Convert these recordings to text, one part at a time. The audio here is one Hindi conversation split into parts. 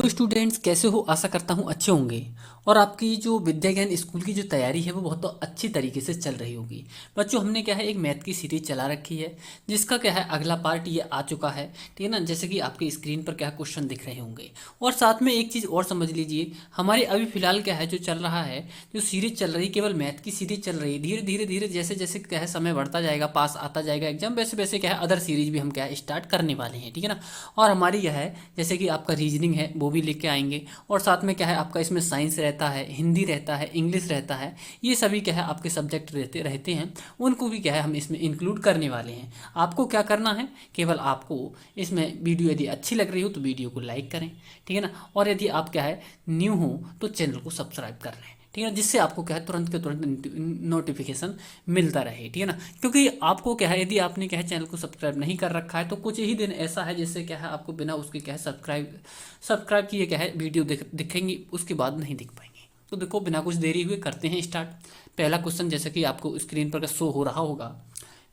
तो स्टूडेंट्स कैसे हो? आशा करता हूँ अच्छे होंगे और आपकी जो विद्या ज्ञान स्कूल की जो तैयारी है वो बहुत अच्छी तरीके से चल रही होगी। बच्चों, हमने क्या है एक मैथ की सीरीज चला रखी है जिसका क्या है अगला पार्ट ये आ चुका है। ठीक है ना? जैसे कि आपके स्क्रीन पर क्या क्वेश्चन दिख रहे होंगे। और साथ में एक चीज़ और समझ लीजिए, हमारे अभी फिलहाल क्या है जो चल रहा है, जो सीरीज चल रही है केवल मैथ की सीरीज चल रही है। धीरे धीरे धीरे जैसे जैसे क्या है समय बढ़ता जाएगा, पास आता जाएगा एग्जाम, वैसे वैसे क्या है अदर सीरीज भी हम क्या है स्टार्ट करने वाले हैं। ठीक है ना? और हमारी यह है जैसे कि आपका रीजनिंग है वो भी लेके आएंगे, और साथ में क्या है आपका इसमें साइंस रहता है, हिंदी रहता है, इंग्लिश रहता है। ये सभी क्या है आपके सब्जेक्ट रहते रहते हैं, उनको भी क्या है हम इसमें इंक्लूड करने वाले हैं। आपको क्या करना है, केवल आपको इसमें वीडियो यदि अच्छी लग रही हो तो वीडियो को लाइक करें। ठीक है ना? और यदि आप क्या है न्यू हो तो चैनल को सब्सक्राइब कर लें। ठीक है ना? जिससे आपको क्या है तुरंत के तुरंत नोटिफिकेशन मिलता रहे। ठीक है ना? क्योंकि आपको क्या है यदि आपने क्या है चैनल को सब्सक्राइब नहीं कर रखा है तो कुछ ही दिन ऐसा है जिससे क्या है आपको बिना उसके क्या है सब्सक्राइब किए क्या है वीडियो दिखेंगी, उसके बाद नहीं दिख पाएंगी। तो देखो बिना कुछ देरी हुए करते हैं स्टार्ट। पहला क्वेश्चन जैसे कि आपको स्क्रीन पर शो हो रहा होगा,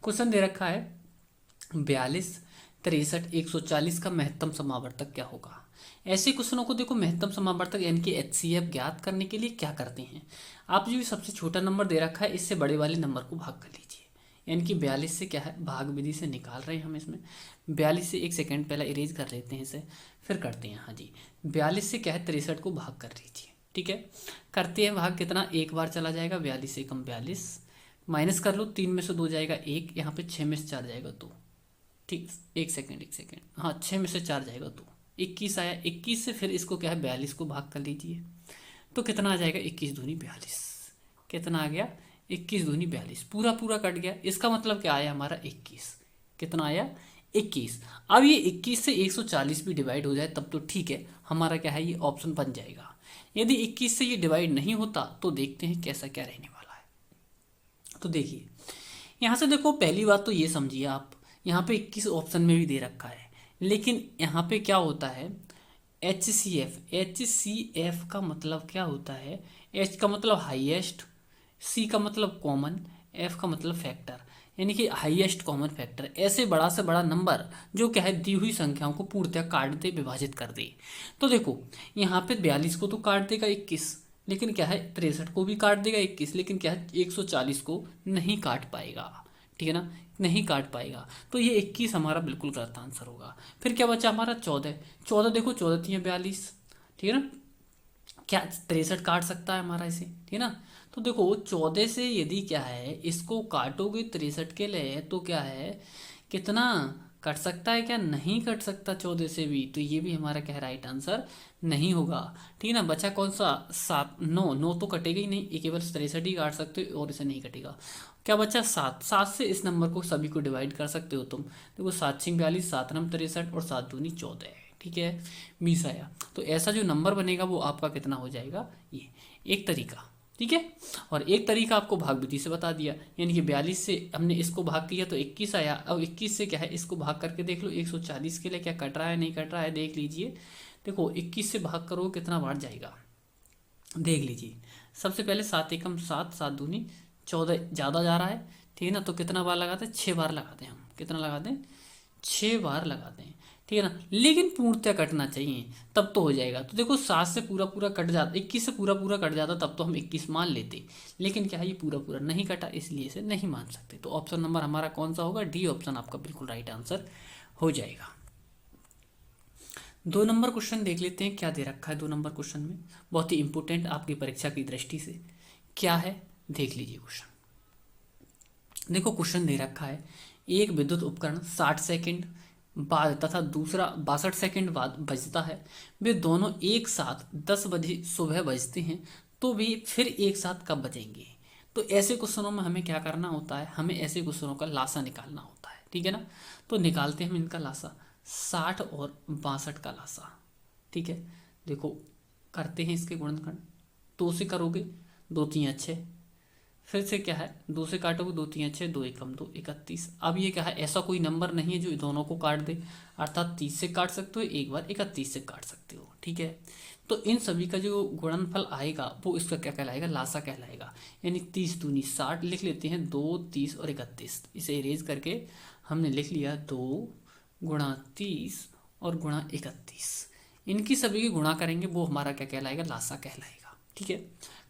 क्वेश्चन दे रखा है 42, 63, 140 का महत्तम समावर्तक क्या होगा। ऐसे क्वेश्चनों को देखो महत्तम समावर्तक यानी कि HCF ज्ञात करने के लिए क्या करते हैं, आप जो सबसे छोटा नंबर दे रखा है इससे बड़े वाले नंबर को भाग कर लीजिए। यानी कि 42 से क्या है भाग विधि से निकाल रहे हैं हम इसमें। 42 से एक सेकेंड पहले इरेज कर लेते हैं इसे, फिर करते हैं। हाँ जी, 42 से क्या है 63 को भाग कर लीजिए। ठीक है, करते हैं भाग, कितना एक बार चला जाएगा, 42 से कम 42, माइनस कर लो, 3 में से 2 जाएगा 1, यहाँ पे 6 में से 4 जाएगा 2। ठीक, एक सेकेंड, हाँ 6 में से 4 जाएगा 2, 21 आया। 21 से फिर इसको क्या है 42 को भाग कर लीजिए, तो कितना आ जाएगा 21 दूनी 42। कितना आ गया 21 दूनी 42, पूरा पूरा कट गया। इसका मतलब क्या आया हमारा 21, कितना आया 21। अब ये 21 से 140 भी डिवाइड हो जाए तब तो ठीक है, हमारा क्या है ये ऑप्शन बन जाएगा। यदि 21 से ये डिवाइड नहीं होता तो देखते हैं कैसा क्या रहने वाला है। तो देखिए यहाँ से देखो, पहली बात तो ये समझिए आप, यहाँ पे 21 ऑप्शन में भी दे रखा है, लेकिन यहाँ पे क्या होता है एच सी एफ का मतलब क्या होता है, एच का मतलब हाईएस्ट, सी का मतलब कॉमन, एफ का मतलब फैक्टर, यानी कि हाईएस्ट कॉमन फैक्टर। ऐसे बड़ा से बड़ा नंबर जो क्या है दी हुई संख्याओं को पूर्णतः काट दे, विभाजित कर दे। तो देखो यहाँ पे 42 को तो काट देगा 21, लेकिन क्या है 63 को भी काट देगा 21, लेकिन क्या है 140 को नहीं काट पाएगा। ठीक है ना? नहीं काट पाएगा, तो ये 21 हमारा बिल्कुल गलत आंसर होगा। फिर क्या बचा हमारा 14। 14 देखो 14 थी 42, ठीक है ना? क्या 63 काट सकता है हमारा इसे? ठीक है ना? तो देखो 14 से यदि क्या है इसको काटोगे 63 के लिए तो क्या है कितना कट सकता है, क्या नहीं कट सकता 14 से भी, तो ये भी हमारा क्या है राइट आंसर नहीं होगा। ठीक है ना? बचा कौन सा 7, 9, 9 तो कटेगा ही नहीं, ये केवल 63 ही काट सकते हो और इसे नहीं कटेगा। क्या बचा 7, 7 से इस नंबर को सभी को डिवाइड कर सकते हो तुम। देखो 7 6 42, 7 9 63 और 7 दूनी 14। ठीक है, 20 आया। तो ऐसा जो नंबर बनेगा वो आपका कितना हो जाएगा, ये एक तरीका। ठीक है, और एक तरीका आपको भाग विधि से बता दिया, यानी कि 42 से हमने इसको भाग किया तो 21 आया। अब 21 से क्या है इसको भाग करके देख लो 140 के लिए क्या कट रहा है नहीं कट रहा है, देख लीजिए। देखो 21 से भाग करो कितना बार जाएगा, देख लीजिए। सबसे पहले 7 एकम 7, 7 दूनी 14 ज़्यादा जा रहा है। ठीक है ना? तो कितना बार लगाते हैं, 6 बार लगाते हैं हम। कितना लगाते हैं, 6 बार लगाते हैं। ठीक है ना? लेकिन पूर्णतः कटना चाहिए तब तो हो जाएगा। तो देखो 7 से पूरा पूरा कट जाता, 21 से पूरा पूरा कट जाता तब तो हम 21 मान लेते, लेकिन क्या है ये पूरा पूरा नहीं कटा इसलिए इसे नहीं मान सकते। तो ऑप्शन नंबर हमारा कौन सा होगा, डी ऑप्शन आपका बिल्कुल राइट आंसर हो जाएगा। 2 नंबर क्वेश्चन देख लेते हैं क्या दे रखा है 2 नंबर क्वेश्चन में, बहुत ही इंपॉर्टेंट आपकी परीक्षा की दृष्टि से। क्या है देख लीजिए क्वेश्चन। देखो क्वेश्चन दे रखा है एक विद्युत उपकरण 60 सेकंड बाद तथा दूसरा 62 सेकंड बाद बजता है, वे दोनों एक साथ 10 बजे सुबह बजते हैं, तो वे फिर एक साथ कब बजेंगे। तो ऐसे क्वेश्चनों में हमें क्या करना होता है, हमें ऐसे क्वेश्चनों का लासा निकालना होता है। ठीक है ना? तो निकालते हैं हम इनका लासा, 60 और 62 का लासा। ठीक है, देखो करते हैं इसके गुणनखंड, 2 से करोगे 2 3 6, फिर से क्या है 2 से काटोगे 2 3 6, 2 एकम 2, 31। अब ये क्या है ऐसा कोई नंबर नहीं है जो दोनों को काट दे, अर्थात 30 से काट सकते हो एक बार, 31 से काट सकते हो। ठीक है, तो इन सभी का जो गुणनफल आएगा वो इसका क्या कहलाएगा, लासा कहलाएगा। यानी 30 दूनी 60 लिख लेते हैं, 2 30 और 31, इसे इरेज करके हमने लिख लिया 2 गुणा 30 और गुणा 31। इनकी सभी की गुणा करेंगे, वो हमारा क्या कहलाएगा, लासा कहलाएगा। ठीक है,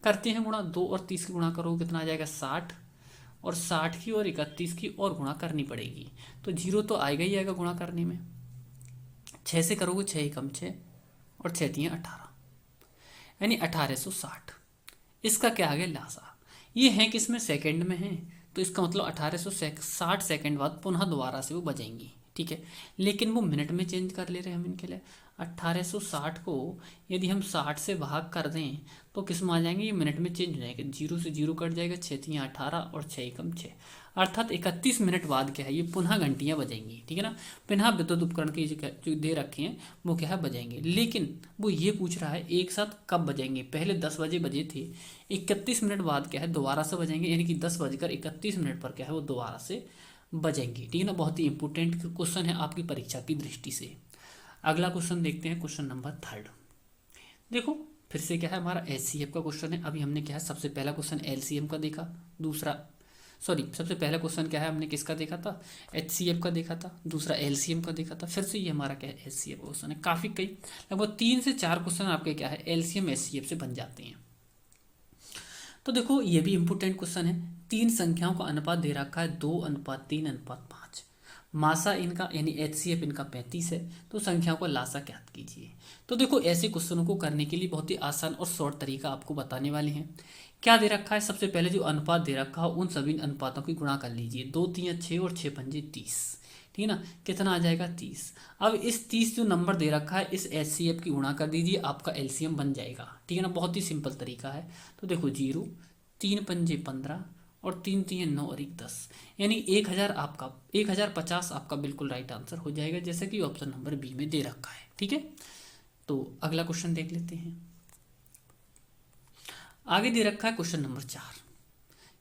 करते हैं गुणा। 2 और 30 की गुणा करो कितना आ जाएगा 60, और 60 की और 31 की और गुणा करनी पड़ेगी, तो 0 तो आएगा ही आएगा गुणा करने में। 6 से करोगे 6 एकम 6 और 6 3 18, यानी 1860। इसका क्या आ गया लासा। ये है किसमें, सेकंड में है, तो इसका मतलब 1860 सेकंड बाद पुनः दोबारा से वो बजेंगी। ठीक है, लेकिन वो मिनट में चेंज कर ले रहे हैं हम इनके लिए। 1860 को यदि हम 60 से भाग कर दें तो किस में आ जाएंगे, ये मिनट में चेंज हो जाएंगे। 0 से 0 कट जाएगा, 6 3 18 और 6 एकम 6, अर्थात 31 मिनट बाद क्या है, ये पुनः घंटियाँ बजेंगी। ठीक है ना, पुनः विद्युत उपकरण के जो दे रखे हैं वो क्या है, बजेंगे। लेकिन वो ये पूछ रहा है एक साथ कब बजेंगे। पहले 10 बजे बजे थे, 31 मिनट बाद क्या है दोबारा से बजेंगे, यानी कि 10:31 पर क्या है वो दोबारा से बजेंगे। ठीक है ना, बहुत ही इंपॉर्टेंट क्वेश्चन है आपकी परीक्षा की दृष्टि से। अगला क्वेश्चन देखते हैं, क्वेश्चन नंबर 3। देखो फिर से क्या है, हमारा एचसीएफ का क्वेश्चन है। अभी हमने क्या है, सबसे पहला क्वेश्चन एलसीएम का देखा, सबसे पहला क्वेश्चन क्या है, हमने किसका देखा था, एचसीएफ का देखा था, दूसरा एलसीएम का देखा था। फिर से ये हमारा क्या है, एचसीएफ क्वेश्चन है। काफ़ी कई लगभग 3 से 4 क्वेश्चन आपके क्या है, एलसीएम एचसीएफ से बन जाते हैं। तो देखो ये भी इंपॉर्टेंट क्वेश्चन है। 3 संख्याओं का अनुपात दे रखा है 2:3:5। मासा इनका यानी एचसीएफ इनका 35 है, तो संख्याओं का लासा ज्ञात कीजिए। तो देखो ऐसे क्वेश्चनों को करने के लिए बहुत ही आसान और शॉर्ट तरीका आपको बताने वाले हैं। क्या दे रखा है, सबसे पहले जो अनुपात दे रखा हो उन सभी अनुपातों की गुणा कर लीजिए। 2 3 6 और 6 5 30। ठीक है ना, कितना आ जाएगा 30। अब इस 30 जो नंबर दे रखा है इस एचसीएफ की गुणा कर दीजिए, आपका एलसीएम बन जाएगा। ठीक है ना, बहुत ही सिंपल तरीका है। तो देखो 0 3 5 15 और 3 3 9 और 1 10, यानी 1000 आपका 1050 आपका बिल्कुल राइट आंसर हो जाएगा, जैसा कि ऑप्शन नंबर बी में दे रखा है। ठीक है, तो अगला क्वेश्चन देख लेते हैं। आगे दे रखा है क्वेश्चन नंबर 4।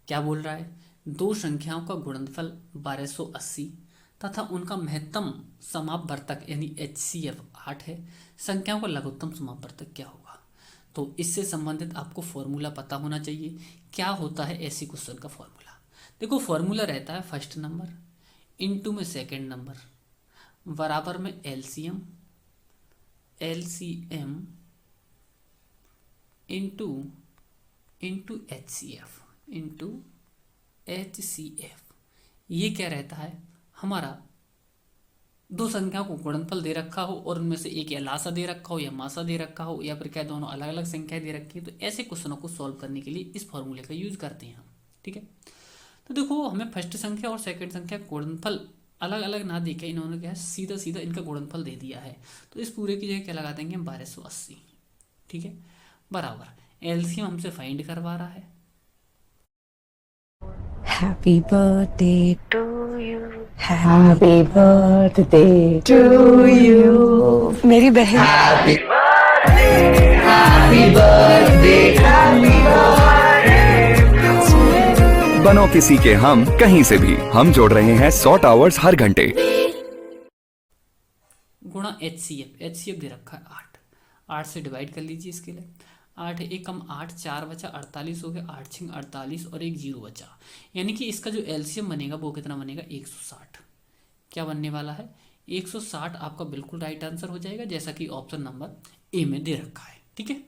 क्या बोल रहा है, दो संख्याओं का गुणनफल 1280 तथा उनका महत्तम समापवर्तक यानी एचसीएफ 8 है। संख्याओं का लघुत्तम समापवर्तक क्या होगा। तो इससे संबंधित आपको फॉर्मूला पता होना चाहिए। क्या होता है ऐसी क्वेश्चन का फॉर्मूला। देखो फॉर्मूला रहता है फर्स्ट नंबर इनटू में सेकंड नंबर बराबर में एलसीएम इनटू एचसीएफ। ये क्या रहता है, हमारा दो संख्याओं को गुणनफल दे रखा हो और उनमें से एक या लासा दे रखा हो या मासा दे रखा हो या फिर क्या दोनों अलग अलग संख्याएं दे रखी है, तो ऐसे क्वेश्चनों को सॉल्व करने के लिए इस फॉर्मूले का यूज करते हैं हम। ठीक है, तो देखो हमें फर्स्ट संख्या और सेकंड संख्या गुणनफल अलग अलग ना देके इन्होंने क्या है सीधा सीधा इनका गुणनफल दे दिया है, तो इस पूरे की जगह क्या लगा देंगे हम 1280। ठीक है, बराबर एलसीएम हमसे फाइंड करवा रहा है। Happy birthday to you. Happy birthday to you. मेरी बहन. Happy birthday. Happy birthday. Happy birthday. बनो किसी के हम कहीं से भी, हम जोड़ रहे हैं 100 टावर्स हर घंटे। गुणा एचसीएफ दे रखा है 8 से डिवाइड कर लीजिए इसके लिए। 8 एक कम 8 4 बचा 48 हो गया, 8 6 48 और एक 0 बचा, यानी कि इसका जो एलसीएम बनेगा वो कितना बनेगा 160। क्या बनने वाला है 160 आपका बिल्कुल राइट आंसर हो जाएगा, जैसा कि ऑप्शन नंबर ए में दे रखा है। ठीक है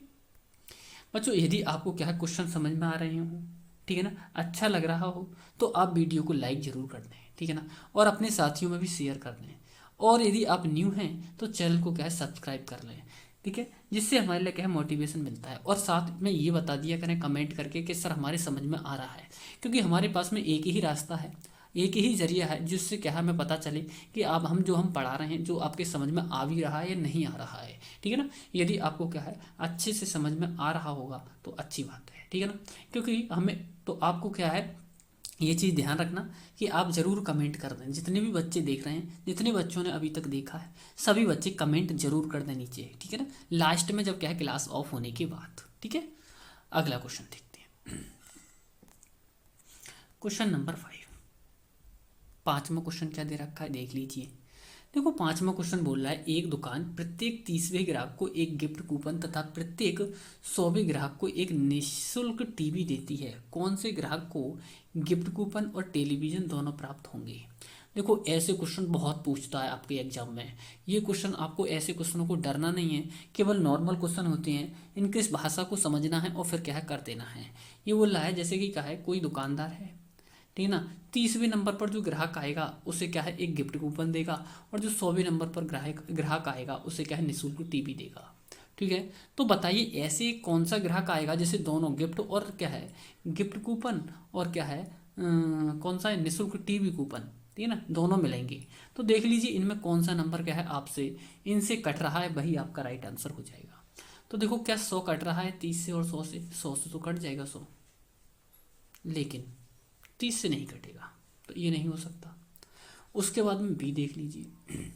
बच्चों, यदि आपको क्या है क्वेश्चन समझ में आ रहे हो, ठीक है ना, अच्छा लग रहा हो तो आप वीडियो को लाइक जरूर कर दें। ठीक है ना, और अपने साथियों में भी शेयर कर दें, और यदि आप न्यू हैं तो चैनल को क्या है सब्सक्राइब कर लें। ठीक है, जिससे हमारे लिए क्या है मोटिवेशन मिलता है। और साथ में ये बता दिया करें कमेंट करके कि सर हमारे समझ में आ रहा है, क्योंकि हमारे पास में एक ही रास्ता है, एक ही जरिया है जिससे क्या है हमें पता चले कि आप हम पढ़ा रहे हैं जो आपके समझ में आ भी रहा है या नहीं आ रहा है। ठीक है ना, यदि आपको क्या है अच्छे से समझ में आ रहा होगा तो अच्छी बात है। ठीक है ना, क्योंकि हमें तो आपको क्या है ये चीज़ ध्यान रखना कि आप ज़रूर कमेंट कर दें। जितने भी बच्चे देख रहे हैं, जितने बच्चों ने अभी तक देखा है, सभी बच्चे कमेंट जरूर कर दें नीचे। ठीक है ना, लास्ट में जब क्या है क्लास ऑफ होने के बाद। ठीक है, अगला क्वेश्चन देखते हैं। क्वेश्चन नंबर 5, पांचवा क्वेश्चन क्या दे रखा है देख लीजिए। देखो पांचवा क्वेश्चन बोल रहा है एक दुकान प्रत्येक 30वें ग्राहक को एक गिफ्ट कूपन तथा प्रत्येक 100वें ग्राहक को एक निःशुल्क टीवी देती है। कौन से ग्राहक को गिफ्ट कूपन और टेलीविजन दोनों प्राप्त होंगे। देखो ऐसे क्वेश्चन बहुत पूछता है आपके एग्जाम में। ये क्वेश्चन आपको, ऐसे क्वेश्चनों को डरना नहीं है, केवल नॉर्मल क्वेश्चन होते हैं, इनकी इस भाषा को समझना है और फिर क्या है कर देना है। ये बोल रहा है जैसे कि क्या है, कोई दुकानदार है, ठीक है ना, 30वें नंबर पर जो ग्राहक आएगा उसे क्या है एक गिफ्ट कूपन देगा, और जो 100वें नंबर पर ग्राहक आएगा उसे क्या है निःशुल्क टीवी देगा। ठीक है, तो बताइए ऐसे कौन सा ग्राहक आएगा जिसे दोनों गिफ्ट और क्या है गिफ्ट कूपन और क्या है कौन सा है निःशुल्क टीवी कूपन, ठीक है ना, दोनों मिलेंगे। तो देख लीजिए इनमें कौन सा नंबर क्या है आपसे इनसे कट रहा है, वही आपका राइट आंसर हो जाएगा। तो देखो क्या 100 कट रहा है 30 से और 100 से, 100 से तो कट जाएगा 100, लेकिन 30 से नहीं कटेगा, तो ये नहीं हो सकता। उसके बाद में बी देख लीजिए,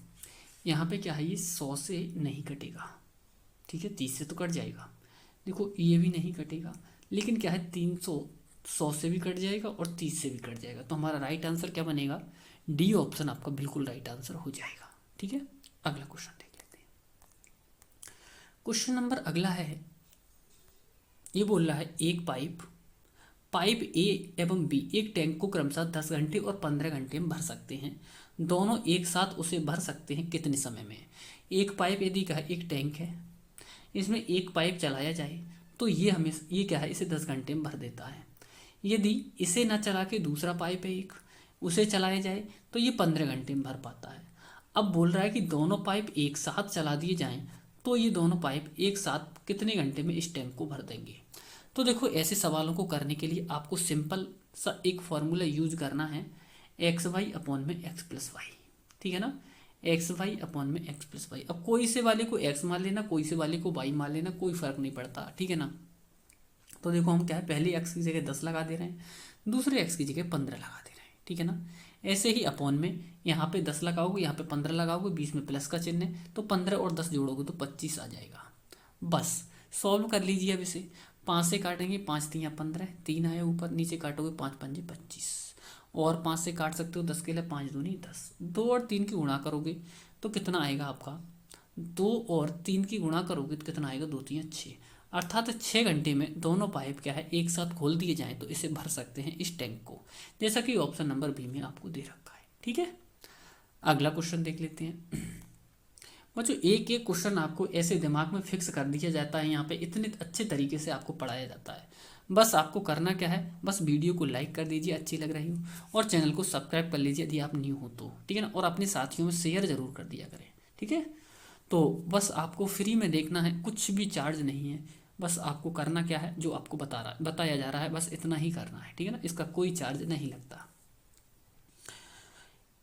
यहाँ पे क्या है ये 100 से नहीं कटेगा, ठीक है, 30 से तो कट जाएगा। देखो ये भी नहीं कटेगा, लेकिन क्या है 300 100 से भी कट जाएगा और 30 से भी कट जाएगा। तो हमारा राइट आंसर क्या बनेगा, डी ऑप्शन आपका बिल्कुल राइट आंसर हो जाएगा। ठीक है, अगला क्वेश्चन देख लेते हैं। क्वेश्चन नंबर अगला है, ये बोल रहा है एक पाइप ए एवं बी एक टैंक को क्रमशः 10 घंटे और 15 घंटे में भर सकते हैं। दोनों एक साथ उसे भर सकते हैं कितने समय में। एक पाइप यदि क्या है एक टैंक है, इसमें एक पाइप चलाया जाए तो ये क्या है इसे 10 घंटे में भर देता है। यदि इसे न चला के दूसरा पाइप है एक, उसे चलाया जाए तो ये 15 घंटे में भर पाता है। अब बोल रहा है कि दोनों पाइप एक साथ चला दिए जाएं तो ये दोनों पाइप एक साथ कितने घंटे में इस टैंक को भर देंगे। तो देखो ऐसे सवालों को करने के लिए आपको सिंपल सा एक फॉर्मूला यूज करना है, एक्स वाई अपॉन में एक्स प्लस वाई, ठीक है ना, एक्स वाई अपॉन में एक्स प्लस वाई। अब कोई से वाले को एक्स मान लेना, कोई से वाले को वाई मान लेना, कोई फर्क नहीं पड़ता, ठीक है ना। तो देखो हम क्या है पहले एक्स की जगह 10 लगा दे रहे हैं, दूसरे एक्स की जगह 15 लगा दे रहे हैं, ठीक है ना। ऐसे ही अपॉन में यहाँ पे 10 लगाओगे, यहाँ पे 15 लगाओगे, बीच में प्लस का चिन्ह है, तो 15 और 10 जोड़ोगे तो 25 आ जाएगा। बस सॉल्व कर लीजिए अब इसे, 5 से काटेंगे, 5 तियाँ 15, 3 आया ऊपर, नीचे काटोगे 5 पंजे 25, और 5 से काट सकते हो 10 के लिए, 5 दूनी 10, 2 और 3 की गुणा करोगे तो कितना आएगा आपका, 2 और 3 की गुणा करोगे तो कितना आएगा, 2 3 6, अर्थात 6 घंटे में दोनों पाइप क्या है एक साथ खोल दिए जाएं तो इसे भर सकते हैं इस टैंक को, जैसा कि ऑप्शन नंबर बी में आपको दे रखा है। ठीक है, अगला क्वेश्चन देख लेते हैं। बच्चों एक एक क्वेश्चन आपको ऐसे दिमाग में फिक्स कर दिया जाता है, यहाँ पे इतने अच्छे तरीके से आपको पढ़ाया जाता है। बस आपको करना क्या है, बस वीडियो को लाइक कर दीजिए अच्छी लग रही हो, और चैनल को सब्सक्राइब कर लीजिए यदि आप न्यू हो तो, ठीक है ना, और अपने साथियों में शेयर जरूर कर दिया करें। ठीक है, तो बस आपको फ्री में देखना है, कुछ भी चार्ज नहीं है, बस आपको करना क्या है जो आपको बताया जा रहा है, बस इतना ही करना है, ठीक है ना, इसका कोई चार्ज नहीं लगता।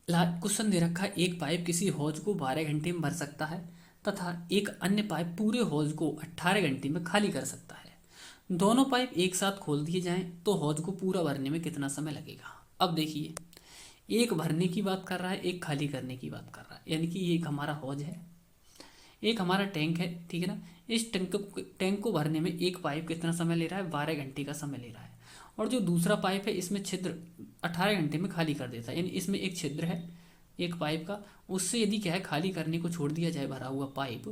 क्वेश्चन दे रखा है एक पाइप किसी हौज को 12 घंटे में भर सकता है तथा एक अन्य पाइप पूरे हौज को 18 घंटे में खाली कर सकता है। दोनों पाइप एक साथ खोल दिए जाएं तो हौज को पूरा भरने में कितना समय लगेगा। अब देखिए एक भरने की बात कर रहा है, एक खाली करने की बात कर रहा है, यानी कि ये एक हमारा हौज है, एक हमारा टैंक है, ठीक है ना। इस टैंक को भरने में एक पाइप कितना समय ले रहा है, 12 घंटे का समय ले रहा है, और जो दूसरा पाइप है इसमें छिद्र 18 घंटे में खाली कर देता है, यानी इसमें एक छिद्र है एक पाइप का, उससे यदि क्या है खाली करने को छोड़ दिया जाए भरा हुआ पाइप,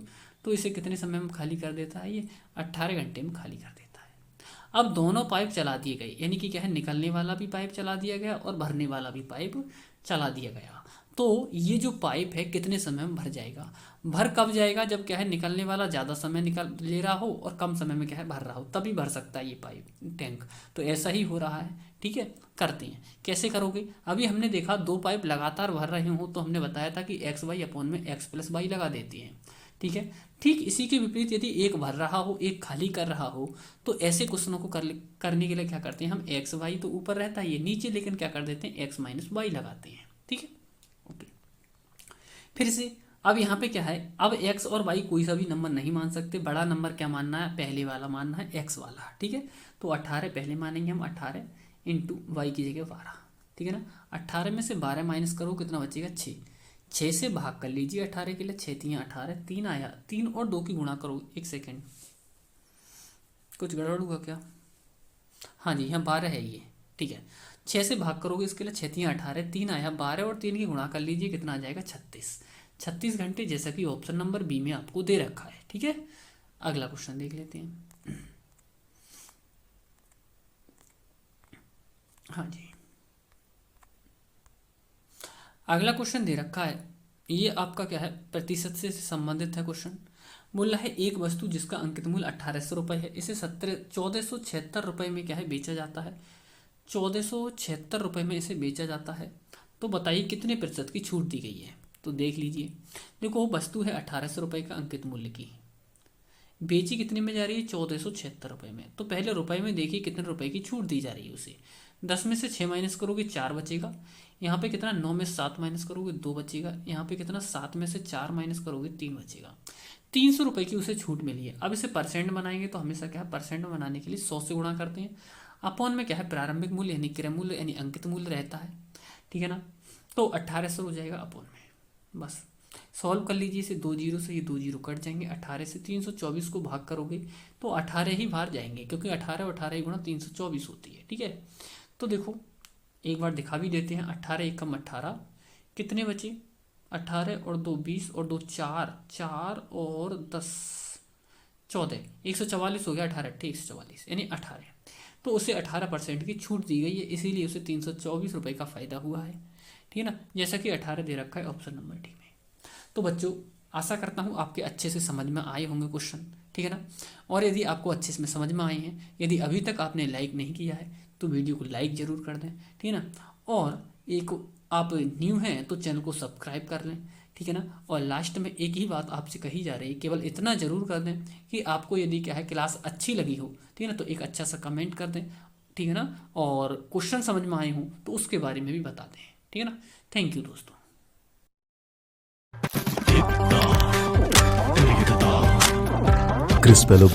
तो इसे कितने समय में खाली कर देता है, ये 18 घंटे में खाली कर देता है। अब दोनों पाइप चला दिए गए, यानी कि क्या है निकलने वाला भी पाइप चला दिया गया और भरने वाला भी पाइप चला दिया गया, तो ये जो पाइप है कितने समय में भर जाएगा। भर कब जाएगा, जब क्या है निकलने वाला ज़्यादा समय निकल ले रहा हो और कम समय में क्या है भर रहा हो, तभी भर सकता है ये पाइप टैंक। तो ऐसा ही हो रहा है, ठीक है। करते हैं, कैसे करोगे, अभी हमने देखा दो पाइप लगातार भर रहे हो तो हमने बताया था कि एक्स वाई अपॉन में एक्स प्लस वाई लगा देते हैं, ठीक है। ठीक इसी के विपरीत यदि एक भर रहा हो एक खाली कर रहा हो, तो ऐसे क्वेश्चनों को करने के लिए क्या करते हैं हम, एक्स वाई तो ऊपर रहता है ये नीचे, लेकिन क्या कर देते हैं एक्स माइनस वाई लगाते हैं, ठीक है। ओके, फिर से अब यहाँ पे क्या है, अब x और y कोई सा भी नंबर नहीं मान सकते, बड़ा नंबर क्या मानना है, पहले वाला मानना है, x वाला, ठीक है। तो 18 पहले मानेंगे हम, 18 इंटू वाई की जगह 12, ठीक है ना। 18 में से 12 माइनस करो कितना बचेगा, 6, 6 से भाग कर लीजिए 18 के लिए, 6 तियाँ 18, 3 आया, 3 और 2 की गुणा करो, 1 सेकेंड कुछ गड़बड़ हुआ क्या, हाँ जी यहाँ 12 है ये, ठीक है। 6 से भाग करोगे इसके लिए, 6 तियाँ 18, 3 आया, 12 और 3 की गुणा कर लीजिए कितना आ जाएगा, 36 घंटे, जैसा कि ऑप्शन नंबर बी में आपको दे रखा है, ठीक है। अगला क्वेश्चन देख लेते हैं। हाँ जी, अगला क्वेश्चन दे रखा है, ये आपका क्या है, प्रतिशत से संबंधित है क्वेश्चन। बोल रहा है एक वस्तु जिसका अंकित मूल्य 1800 रुपये है, इसे 1476 रुपये में क्या है बेचा जाता है। 1476 रुपये में इसे बेचा जाता है, तो बताइए कितने प्रतिशत की छूट दी गई है। तो देख लीजिए, देखो वो वस्तु है 1800 रुपये का अंकित मूल्य की, बेची कितने में जा रही है, 1476 रुपये में। तो पहले रुपए में देखिए कितने रुपए की छूट दी जा रही है उसे। 10 में से 6 माइनस करोगे 4 बचेगा, यहाँ पे कितना 9 में 7 माइनस करोगे 2 बचेगा, यहाँ पे कितना 7 में से 4 माइनस करोगे 3 बचेगा। 300 रुपये की उसे छूट मिली है। अब इसे परसेंट बनाएंगे तो हमेशा क्या है, परसेंट बनाने के लिए 100 से गुणा करते हैं। अपॉन में क्या है, प्रारंभिक मूल्य यानी क्रय मूल्य यानी अंकित मूल्य रहता है, ठीक है ना। तो 1800 हो जाएगा अपॉन में। बस सॉल्व कर लीजिए इसे, 2 जीरो से ये 2 जीरो कट जाएंगे। 18 से 324 को भाग करोगे तो 18 ही बाहर जाएंगे, क्योंकि 18 और 18 गुणा 324 होती है, ठीक है। तो देखो एक बार दिखा भी देते हैं, 18 एकम 18, कितने बचे, 18 और 2 20 और 2 4, 4 और 10 14, 144 हो गया। 18 8 144 यानी 18, तो उसे 18% की छूट दी गई है, इसीलिए उसे 324 रुपये का फायदा हुआ है, ठीक है ना। जैसा कि 18 दे रखा है ऑप्शन नंबर डी में। तो बच्चों आशा करता हूँ आपके अच्छे से समझ में आए होंगे क्वेश्चन, ठीक है ना। और यदि आपको अच्छे से समझ में आए हैं, यदि अभी तक आपने लाइक नहीं किया है तो वीडियो को लाइक ज़रूर कर दें, ठीक है ना। और एक आप न्यू हैं तो चैनल को सब्सक्राइब कर लें, ठीक है ना। और लास्ट में एक ही बात आपसे कही जा रही है, केवल इतना ज़रूर कर दें कि आपको यदि क्या है क्लास अच्छी लगी हो, ठीक है ना, तो एक अच्छा सा कमेंट कर दें, ठीक है ना। और क्वेश्चन समझ में आए हों तो उसके बारे में भी बता दें, ठीक है ना। थैंक यू दोस्तों। Chris Bello